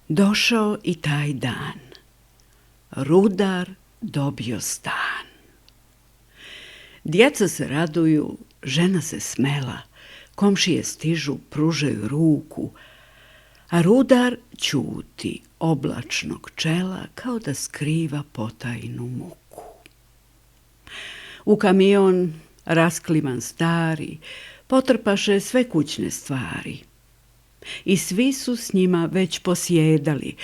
Došao i taj dan. Rudar dobio stan. Djeca se raduju, žena se smela, komšije stižu, pružaju ruku, a rudar ćuti oblačnog čela kao da skriva potajnu muku. U kamion raskliman stari potrpaše sve kućne stvari i svi su s njima već posjedali.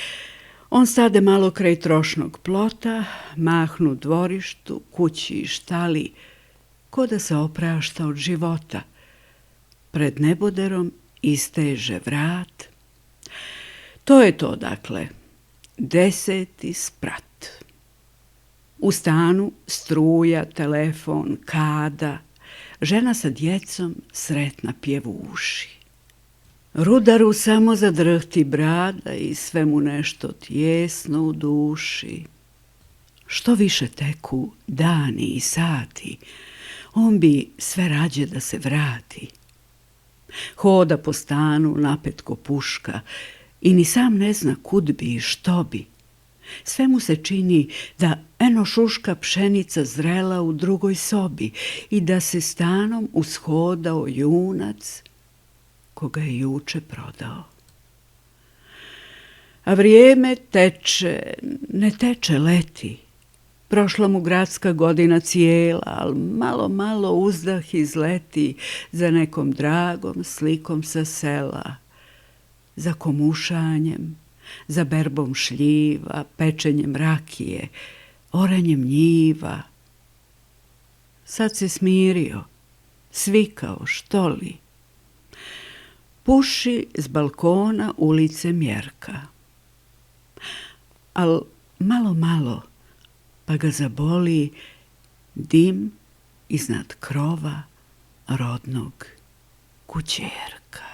On stade malo kraj trošnog plota, mahnu dvorištu, kući i štali, ko da se oprašta od života. Pred neboderom isteže vrat. To je to, dakle, 10. sprat. U stanu struja, telefon, kada, žena sa djecom sretna pjevuši. Rudaru samo zadrhti brada i sve mu nešto tjesno u duši. Što više teku dani i sati, on bi sve rađe da se vrati. Hoda po stanu napet ko puška i ni sam ne zna kud bi i što bi. Sve mu se čini da eno šuška pšenica zrela u drugoj sobi i da se stanom ushodao junac koga je juče prodao. A vrijeme teče, ne teče, leti. Prošla mu gradska godina cijela, ali malo uzdah izleti za nekom dragom slikom sa sela, za komušanjem, za berbom šljiva, pečenjem rakije, oranjem njiva. Sad se smirio, svikao, što li. Puši s balkona ulice Mjerka. Al malo, pa ga zaboli dim iznad krova rodnog kućerka.